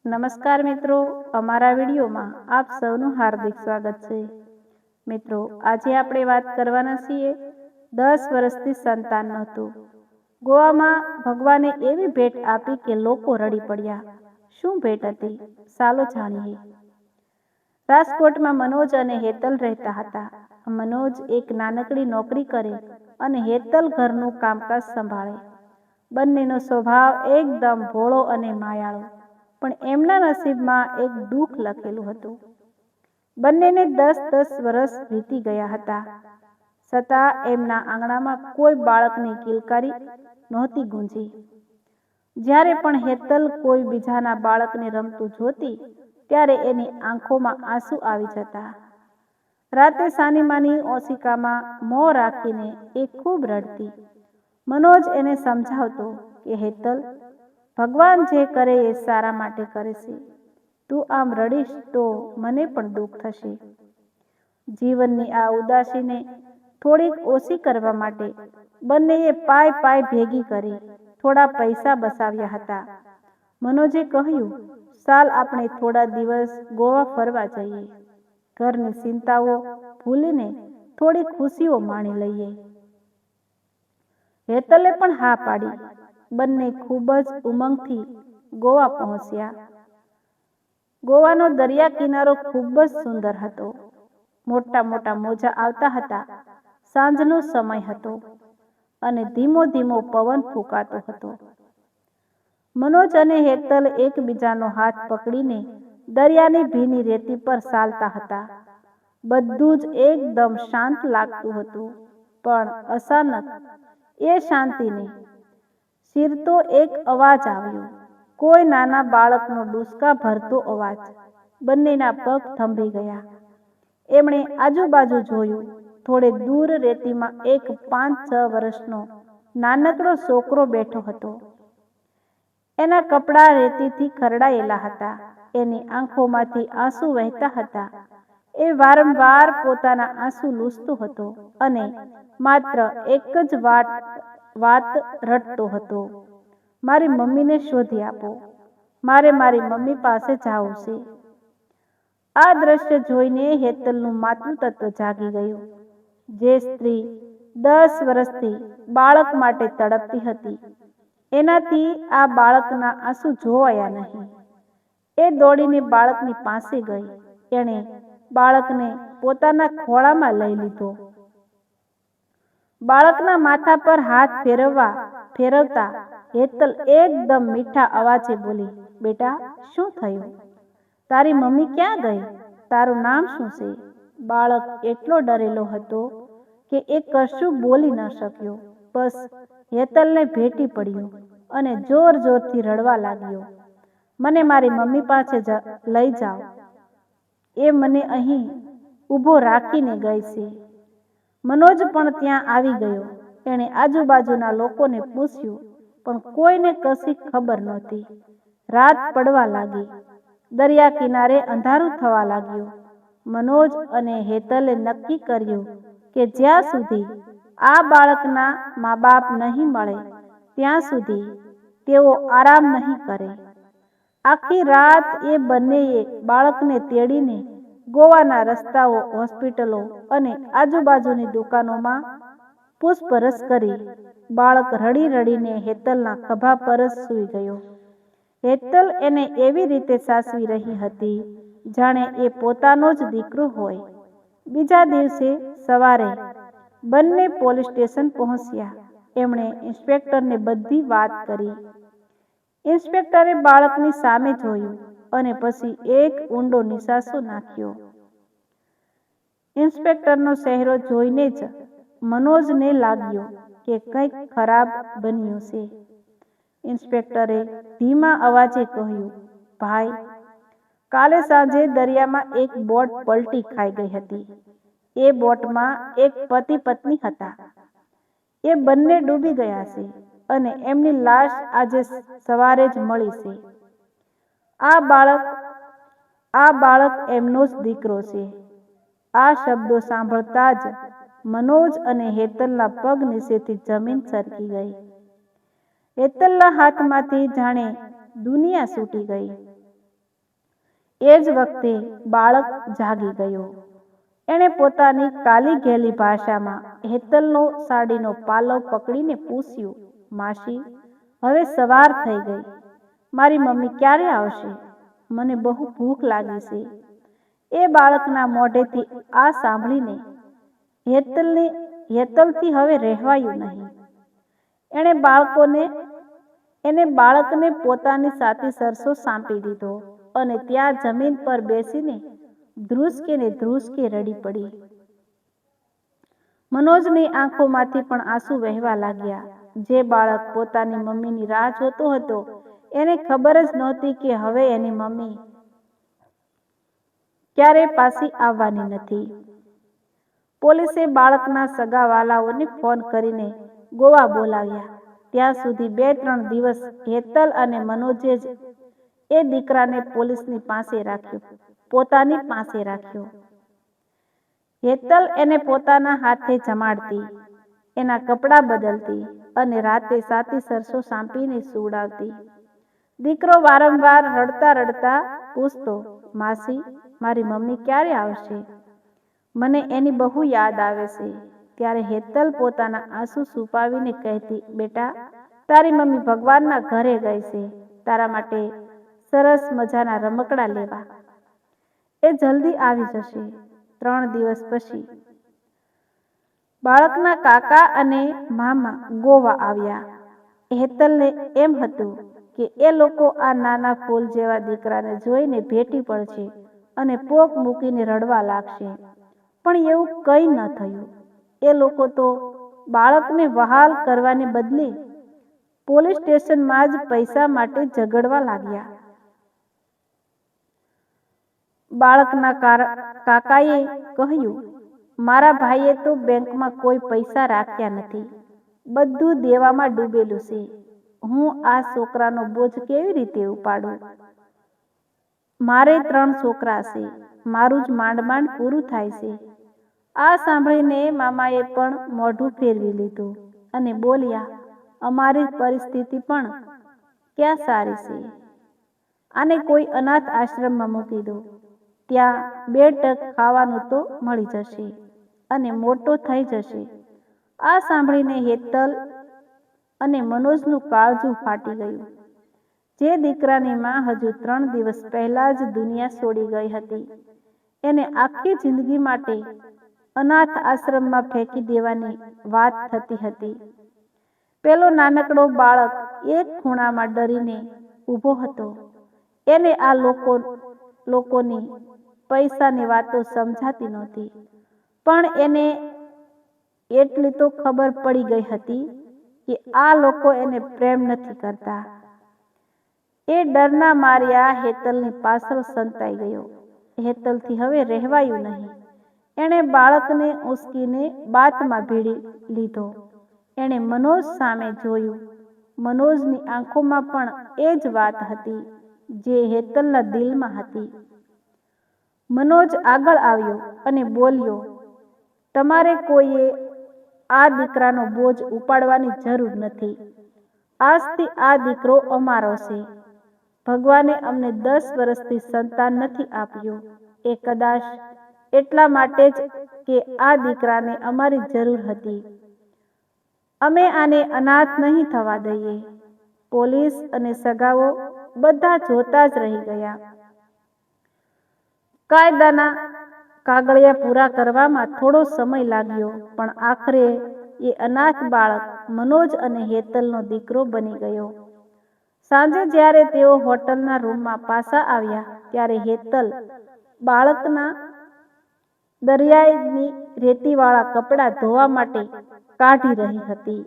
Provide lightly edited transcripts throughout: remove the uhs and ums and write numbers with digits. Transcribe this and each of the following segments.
નમસ્કાર મિત્રો, અમારા વિડીયોમાં આપ સૌનું હાર્દિક સ્વાગત છે. મિત્રો, આજે આપણે વાત કરવાના છીએ 10 વર્ષથી સંતાન નહોતું. ગોવામાં ભગવાને એવી ભેટ આપી કે લોકો રડી પડ્યા. શું ભેટ હતી? ચાલો જાણીએ. રાજકોટમાં મનોજ અને હેતલ રહેતા હતા. મનોજ એક નાનકડી નોકરી કરે અને હેતલ ઘરનું કામકાજ સંભાળે. બંનેનો સ્વભાવ એકદમ ભોળો અને માયાળો. પણ એમના નસીબમાં એક દુઃખ લખેલું હતું. બંનેને 10-10 વર્ષ વીતી ગયા હતા, છતાં એમના આંગણામાં કોઈ બાળકની કિલકારી નહોતી ગુંજી. જ્યારે પણ હેતલ કોઈ બીજાના બાળકને રમતું જોતી, ત્યારે એની આંખોમાં આંસુ આવી જતા. રાતે સાનીમાની ઓશિકામાં મોં રાખીને એ ખૂબ રડતી. મનોજ એને સમજાવતો કે હેતલ, ભગવાન જે કરે એ સારા માટે કરે છે. તું આમ રડીશ તો મને પણ દુઃખ થશે. જીવનની આ ઉદાસીને થોડીક ઓછી કરવા માટે બંનેએ પાય ભેગી કરી થોડા પૈસા બચાવ્યા હતા. મનોજે કહ્યું, ચાલ આપણે થોડા દિવસ ગોવા ફરવા જઈએ. ઘરની ચિંતાઓ ભૂલીને થોડી ખુશીઓ માણી લઈએ. હેતલે પણ હા પાડી. બંને ખૂબ જ ઉમંગથી ગોવા પહોંચ્યા. ગોવાનો દરિયા કિનારો ખૂબ જ સુંદર હતો. મોટા મોટા મોજા આવતા હતા. સાંજનો સમય હતો અને ધીમો ધીમો પવન ફૂંકાતો હતો. મનોજ અને હેતલ એકબીજાનો હાથ પકડીને દરિયાની ભીની રેતી પર ચાલતા હતા. બધું જ એકદમ શાંત લાગતું હતું. પણ અચાનક એ શાંતિને ચીરતો એક અવાજ આવ્યો. કોઈ નાના બાળકનો ડૂસકા ભરતો અવાજ. બંનેના પગ થંભી ગયા. એમણે આજુબાજુ જોયું. થોડે દૂર રેતીમાં એક 5-6 વર્ષનો નાનકડો છોકરો બેઠો હતો. એના કપડાં રેતીથી ખરડાયેલા હતા. એની આંખોમાંથી આંસુ વહેતા હતા. એ વારંવાર પોતાના આંસુ લૂછતો હતો અને માત્ર એક જ વાત રટતો હતો, મારી મમ્મીને શોધી આપો, મારે મારી મમ્મી પાસે જવું છે. આ દ્રશ્ય જોઈને હેતલનું માતૃતત્વ જાગી ગયું. જે સ્ત્રી 10 વર્ષથી બાળક માટે તડપતી હતી, એનાથી આ બાળકના આંસુ જોવાયા નહીં. એ દોડીને બાળકની પાસે ગઈ. એણે બાળકને પોતાના ખોળામાં લઈ લીધો. બાળકના માથા પર હાથ ફેરવતા હેતલ એકદમ મીઠા અવાજે બોલી, બેટા, શું થયું? તારી મમ્મી ક્યાં ગઈ? તારું નામ શું છે? બાળક એટલો ડરેલો હતો કે એ કશું બોલી ન શક્યો. બસ હેતલને ભેટી પડ્યો અને જોર જોરથી રડવા લાગ્યો. મને મારી મમ્મી પાસે લઈ જાઓ. એ મને અહીં ઊભો રાખીને ગઈ છે. મનોજ પણ ત્યાં આવી ગયો. એણે આજુબાજુના લોકોને પૂછ્યું, પણ કોઈને કશી ખબર નહોતી. રાત પડવા લાગી. દરિયા કિનારે અંધારું થવા લાગ્યું. મનોજ અને હેતલે નક્કી કર્યું કે જ્યાં સુધી આ બાળકના મા બાપ નહીં મળે ત્યાં સુધી તેઓ આરામ નહીં કરે. આખી રાત એ બંનેએ બાળકને તેડીને ગોવાના રસ્તાઓ, હોસ્પિટલો અને આજુબાજુની દુકાનોમાં પૂછપરછ કરી. બાળક રડી રડીને હેતલના ખભા પર જ સૂઈ ગયો. હેતલ એને એવી રીતે સાચવી રહી હતી જાણે એ પોતાનો જ દીકરો હોય. બીજા દિવસે સવારે બંને પોલીસ સ્ટેશન પહોંચ્યા. એમણે ઇન્સ્પેક્ટરને બધી વાત કરી. ઇન્સ્પેક્ટરે બાળકની સામે જોયું અને પછી એક ઊંડો નિસાસો નાખ્યો. ઇન્સ્પેક્ટરનો ચહેરો જોઈને જ મનોજને લાગ્યું કે કંઈક ખરાબ બન્યું છે. ઇન્સ્પેક્ટરે ધીમા અવાજે કહ્યું, ભાઈ, કાલે સાંજે દરિયામાં એક બોટ પલટી ખાઈ ગઈ હતી. એ બોટમાં એક પતિ પત્ની હતા. એ બંને ડૂબી ગયા છે અને એમની લાશ આજે સવારે જ મળી છે. આ બાળક એમનો જ દીકરો છે. આ શબ્દો સાંભળતા જ મનોજ અને હેતલના પગ નીચેથી જમીન સરકી ગઈ. હેતલના હાથમાંથી જાણે દુનિયા છૂટી ગઈ. એ જ વખતે બાળક જાગી ગયો. એણે પોતાની કાલી ઘેલી ભાષામાં હેતલનો સાડીનો પાલવ પકડીને પૂછ્યું, માસી, હવે સવાર થઈ ગઈ. મારી મમ્મી ક્યારે આવશે? મને બહુ ભૂખ લાગી છે. એ બાળકના મોઢેથી આ સાંભળીને હેતલથી હવે રહેવાયું નહીં. એને બાળકને પોતાની સાથે સરસો સાંપી દીધો અને ત્યાં જમીન પર બેસીને ધ્રુસકે રડી પડી. મનોજની આંખોમાંથી પણ આંસુ વહેવા લાગ્યા. જે બાળક પોતાની મમ્મીની રાહ જોતો હતો, એને ખબર જ નહોતી કે હવે એની મમ્મી ક્યારે પાછી આવવાની નથી. પોલીસે બાળકના સગાવાલાઓને ફોન કરીને ગોવા બોલાવ્યા. ત્યાં સુધી 2-3 દિવસ હેતલ અને મનોજે જ એ દીકરાને પોતાની પાસે રાખ્યો. હેતલ એને પોતાના હાથે જમાડતી, એના કપડાં બદલતી અને રાતે સાથી સરસો સાંપીને સુવડાવતી. દીકરો વારંવાર રડતા પૂછતો, માસી, મારી મમ્મી ક્યારે આવશે? મને એની બહુ યાદ આવે છે. ત્યારે હેતલ પોતાના આંસુ છુપાવીને કહેતી, બેટા, તારી મમ્મી ભગવાનના ઘરે ગઈ છે તારા માટે સરસ મજાના રમકડાં લેવા. એ જલ્દી આવી જશે. 3 દિવસ પછી બાળકના કાકા અને મામા ગોવા આવ્યા. હેતલને એમ હતું કે એ લોકો આ નાના ફૂલ જેવા દીકરાને જોઈને ભેટી પડશે અને પોક મૂકીને રડવા લાગશે. પણ એવું કંઈ ન થયું. એ લોકો તો બાળકને વહાલ કરવાને બદલે પોલીસ સ્ટેશનમાં જ પૈસા માટે ઝઘડવા લાગ્યા. બાળકના કાકાએ કહ્યું, મારા ભાઈએ તો બેંકમાં કોઈ પૈસા રાખ્યા નથી. બધું દેવામાં ડૂબેલું છે. હું આ છોકરાનો બોજ કેવી રીતે ઉપાડું? મારે 3 છોકરા છે. મારું જ માંડ પૂરું થાય છે. આ સાંભળીને મામાએ પણ મોઢું ફેરવી લીધું અને બોલ્યા, અમારી પરિસ્થિતિ પણ ક્યાં સારી છે. આને કોઈ અનાથ આશ્રમમાં મૂકી દો. ત્યાં 2 ટક ખાવાનું તો મળી જશે અને મોટો થઈ જશે. આ સાંભળીને હેતલ અને મનોજનું કાળજું ફાટી ગયું. જે દીકરાની માં હજુ 3 દિવસ પહેલા જ દુનિયા છોડી ગઈ હતી, એને આખી જિંદગી માટે અનાથ આશ્રમમાં ફેંકી દેવાની વાત થતી હતી. પેલો નાનકડો બાળક એક ખૂણામાં ડરીને ઊભો હતો. એને આ લોકોની પૈસાની વાતો સમજાતી નહોતી, પણ એને એટલી તો ખબર પડી ગઈ હતી કે આ લોકો એને પ્રેમ નથી કરતા. એ ડરના માર્યા હેતલની પાછળ સંતાઈ ગયો. હેતલથી હવે રહેવાયું નહીં. એણે બાળકને ઉંચકીને બાથમાં ભીડી લીધો. એણે મનોજ સામે જોયું. મનોજની આંખોમાં પણ એ જ વાત હતી જે હેતલના દિલમાં હતી. મનોજ આગળ આવ્યો અને બોલ્યો, તમારે કોઈએ આ દીકરાનો બોજ ઉપાડવાની જરૂર નથી. આજથી આ દીકરો અમારો છે. ભગવાને અમને 10 વર્ષથી સંતાન નથી આપ્યું. એ કદાચ એટલા માટે જ કે આ દીકરાને અમારી જરૂર હતી. અમે આને અનાથ નહીં થવા દઈએ. પોલીસ અને સગાઓ બધા જોતા જ રહી ગયા. કાયદાના કાગળિયા પૂરા કરવામાં થોડો સમય લાગ્યો, પણ આખરે એ અનાથ બાળક મનોજ અને હેતલનો દીકરો બની ગયો. સાંજે જ્યારે તેઓ હોટલના રૂમમાં પાછા આવ્યા, ત્યારે હેતલ બાળકના દરિયાની રેતીવાળા કપડાં ધોવા માટે કાઢી રહી હતી.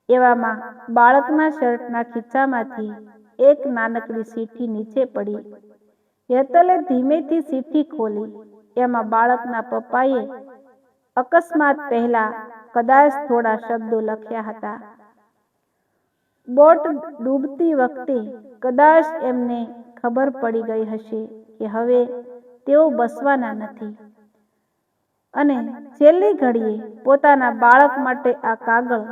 એવામાં બાળકના શર્ટના ખીચામાંથી એક નાનકડી ચીઠી નીચે પડી. હેતલે ધીમેથી ચીઠી ખોલી. એમાં બાળકના પપ્પાએ અકસ્માત પહેલા કદાચ થોડા શબ્દો લખ્યા હતા. બોટ ડૂબતી વખતે કદાચ એમને ખબર પડી ગઈ હશે કે હવે તેઓ બચવાના નથી, અને છેલ્લી ઘડીએ પોતાના બાળક માટે આ કાગળ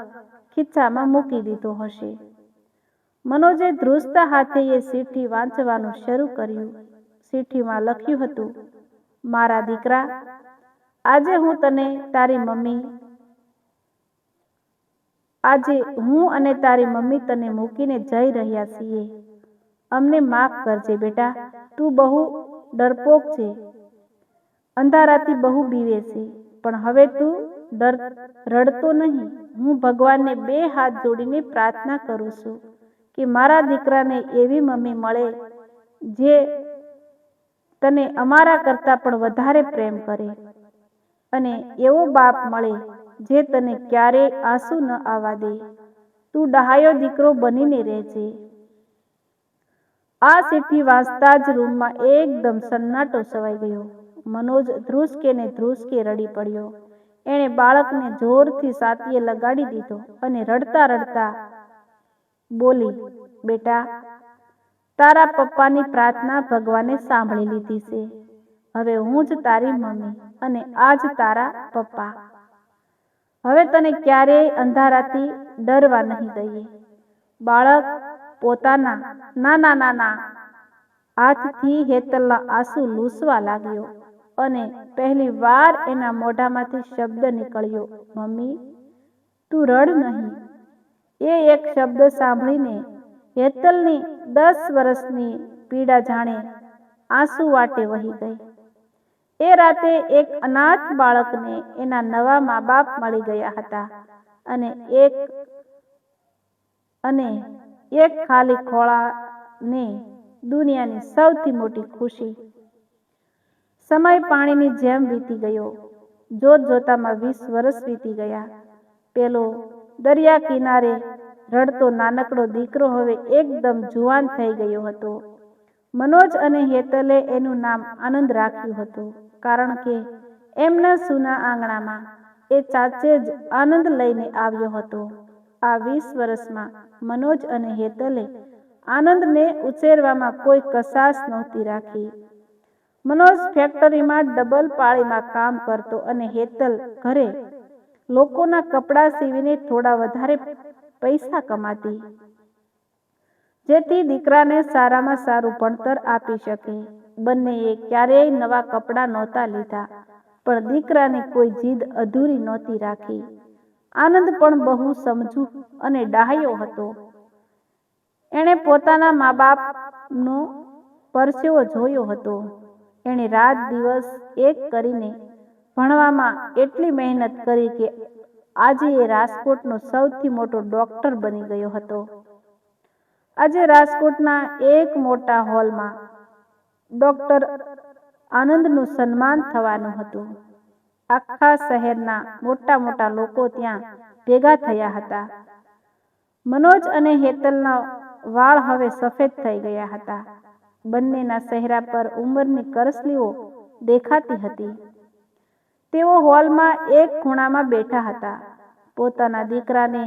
ખીચામાં મૂકી દીધો હશે. મનોજે ધ્રુજતા હાથે એ ચીઠી વાંચવાનું શરૂ કર્યું. ચિઠ્ઠીમાં લખ્યું હતું, મારા દીકરા, આજે હું અને તારી મમ્મી તને મૂકીને જઈ રહ્યા છીએ. અમને માફ કરજે બેટા, તું બહુ ડરપોક છે, અંધારાથી બહુ બીવે છે, પણ હવે તું રડતો નહીં. હું ભગવાનને 2 હાથ જોડીને પ્રાર્થના કરું છું કે મારા દીકરાને એવી મમ્મી મળે જે તને અમારા કરતાં પણ વધારે પ્રેમ કરે, અને એવો બાપ મળે જે તને ક્યારેય આંસુ ન આવવા દે. તું ડહાયો દીકરો બનીને રહેજે. આ ચિઠ્ઠી વાંચતા જ રૂમમાં એકદમ સન્નાટો છવાઈ ગયો. મનોજ ધ્રુસકે ને ધ્રુસકે રડી પડ્યો. એણે બાળકને જોરથી છાતીએ લગાડી દીધો અને રડતા રડતા બોલી, બેટા, તારા પપ્પાની પ્રાર્થના ભગવાને સાંભળી લીધી છે. હવે હું જ તારી મમ્મી અને આ જ તારા પપ્પા. હવે તને ક્યારેય અંધારાથી ડરવા નહીં દઈએ. બાળક પોતાના નાના હાથથી હેતલના આંસુ લૂછવા લાગ્યો અને પહેલી વાર એના મોઢામાંથી શબ્દ નીકળ્યો, મમ્મી, તું રડ નહીં. એ એક શબ્દ સાંભળીને હેતલની 10 વર્ષની પીડા જાણે આંસુ વાટે વહી ગઈ. એ રાતે એક અનાથ બાળકને એના નવા મા બાપ મળી ગયા હતા અને એક ખાલી ખોળાને દુનિયાની સૌથી મોટી ખુશી. સમય પાણીની જેમ વીતી ગયો. જોત જોતામાં 20 વર્ષ વીતી ગયા. પેલો દરિયા કિનારે રડતો નાનકડો દીકરો હવે એકદમ જુવાન થઈ ગયો હતો. મનોજ અને હેતલે એનું નામ આનંદ રાખ્યું હતું, કારણ કે એમના સૂના આંગણામાં એ ચાચે જ આનંદ લઈને આવ્યો હતો. આ 20 વર્ષમાં મનોજ અને હેતલે આનંદને ઉછેરવામાં કોઈ કસાશ નહોતી રાખી. મનોજ ફેક્ટરીમાં ડબલ પાળીમાં કામ કરતો અને હેતલ ઘરે લોકોના કપડાં સીવીને થોડા વધારે પૈસા કમાતી, જેથી દીકરાને સારામાં સારું ભણતર આપી શકે. બંનેએ ક્યારેય નવા કપડાં નહોતા લીધા, પણ દીકરાની કોઈ જીદ અધૂરી નહોતી રાખી. આનંદ પણ બહુ સમજુ અને ડાહ્યો હતો. એણે પોતાના મા બાપનો પરસેવો જોયો હતો. એણે રાત દિવસ એક કરીને ભણવામાં એટલી મહેનત કરી કે આજે એ રાજકોટનો સૌથી મોટો ડોક્ટર બની ગયો હતો. આજે રાજકોટના એક મોટા હોલમાં ડોક્ટર આનંદનું સન્માન થવાનું હતું. આખા શહેરના મોટા મોટા લોકો ત્યાં ભેગા થયા હતા. મનોજ અને હેતલના વાળ હવે સફેદ થઈ ગયા હતા. બંનેના ચહેરા પર ઉંમરની કરસલીઓ દેખાતી હતી. તેઓ હોલમાં એક ખૂણામાં બેઠા હતા. પોતાના દીકરાને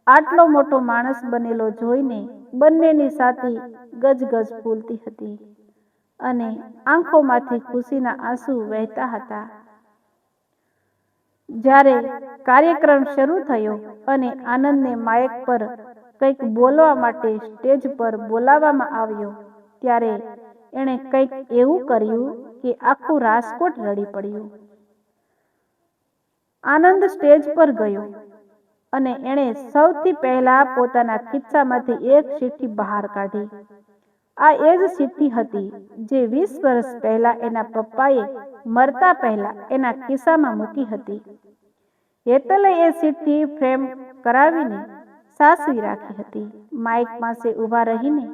આટલો મોટો માણસ બનેલો જોઈને બંનેની છાતી ગજગજ ફૂલતી હતી અને આંખોમાંથી ખુશીના આંસુ વહેતા હતા. જ્યારે કાર્યક્રમ શરૂ થયો અને આનંદને માઇક પર કંઈક બોલવા માટે સ્ટેજ પર બોલાવવામાં આવ્યો, ત્યારે એણે કંઈક એવું કર્યું કે આખું રાજકોટ રડી પડ્યું. આનંદ સ્ટેજ પર ગયો અને એણે સૌથી પહેલા પોતાના ખિસ્સામાંથી એક ચિઠ્ઠી બહાર કાઢી. આ એ જ ચિઠ્ઠી હતી જે 20 વર્ષ પહેલા એના પપ્પાએ મરતા પહેલા એના ખિસ્સામાં મૂકી હતી. હેતલે એ ચિઠ્ઠી ફ્રેમ કરાવીને સાચવી રાખી હતી. માઇક પાસે ઊભા રહીને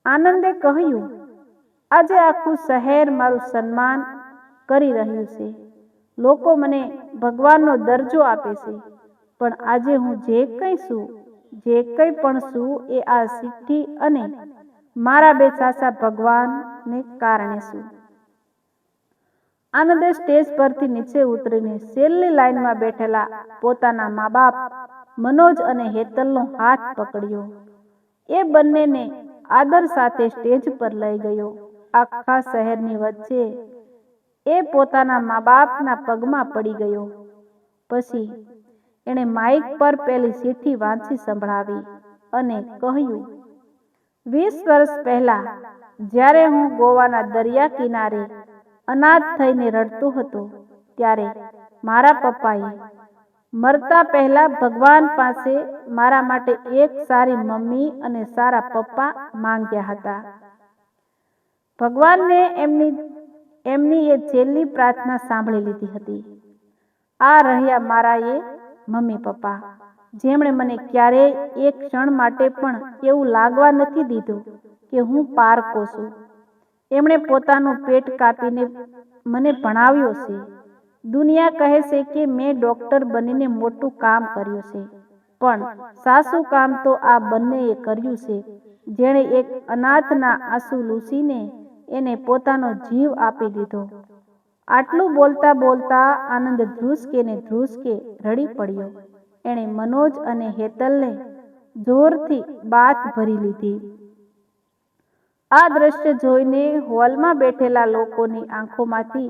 આનંદે કહ્યું, આજે આખું શહેર મારું સન્માન કરી રહ્યું છે. લોકો મને ભગવાનનો દરજ્જો આપે છે, પણ આજે હું જે કંઈ પણ છું એ આ ચિઠ્ઠી અને મારા 2 સાચા ભગવાનને કારણે છું. આનંદે સ્ટેજ પરથી નીચે ઉતરીને છેલ્લી લાઈનમાં બેઠેલા પોતાના મા બાપ મનોજ અને હેતલનો હાથ પકડ્યો. એ બંનેને આદર સાથે સ્ટેજ પર લઈ ગયો. આખા શહેરની વચ્ચે એ પોતાના મા બાપના પગમાં પડી ગયો. પછી એણે માઇક પર પેલી ચિઠ્ઠી વાંચી સંભળાવી અને કહ્યું, 20 વર્ષ પહેલા જ્યારે હું ગોવાના દરિયા કિનારે અનાથ થઈને રડતો હતો ત્યારે મારા પપ્પાએ મરતા પહેલા ભગવાન પાસે મારા માટે એક સારી મમ્મી અને સારા પપ્પા માંગ્યા હતા. ભગવાનને એમની એ છેલ્લી પ્રાર્થના સાંભળી લીધી હતી. આ રહ્યા મારા એ મમ્મી પપ્પા, જેમણે મને ક્યારેય એક ક્ષણ માટે પણ એવું લાગવા નથી દીધું કે હું પારકો છું. એમણે પોતાનું પેટ કાપીને મને ભણાવ્યો છે. દુનિયા કહે છે કે મેં ડોક્ટર બનીને મોટું કામ કર્યું છે, પણ સાસુ કામ તો આ બંનેએ કર્યું છે, જેણે એક અનાથના આંસુ લૂસીને એને પોતાનો જીવ આપી દીધો. આટલું બોલતા બોલતા આનંદ ધ્રુસકે ને ધ્રુસકે રડી પડ્યો. એણે મનોજ અને હેતલને જોરથી બાથ ભરી લીધી. આ દ્રશ્ય જોઈને હોલમાં બેઠેલા લોકોની આંખોમાંથી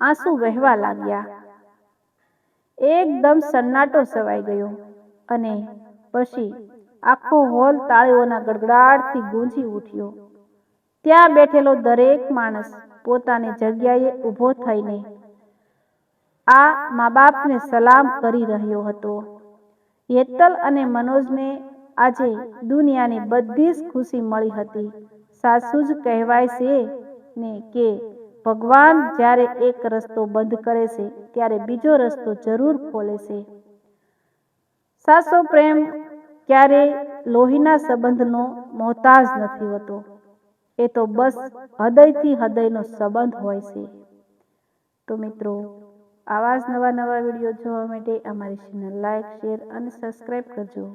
આંસુ વહેવા લાગ્યા. એકદમ સન્નાટો છવાઈ ગયો અને પછી આખો હોલ તાળીઓના ગડગડાટથી ગૂંજી ઉઠ્યો. ત્યાં બેઠેલો દરેક માણસ પોતાની જગ્યાએ ઊભો થઈને આ મા બાપને સલામ કરી રહ્યો હતો. હેતલ અને મનોજને આજે દુનિયાની બધી જ ખુશી મળી હતી. સાચું જ કહેવાય છે ને કે ભગવાન જ્યારે એક રસ્તો બંધ કરે છે ત્યારે બીજો રસ્તો જરૂર ખોલે છે. સાચો પ્રેમ ક્યારેય લોહીના સંબંધનો મોહતાજ નથી હોતો. એ તો બસ હૃદયથી હૃદયનો સંબંધ હોય છે. તો મિત્રો, આવા જ નવા વિડીયો જોવા માટે અમારી ચેનલ લાઈક, શેર અને સબસ્ક્રાઈબ કરજો.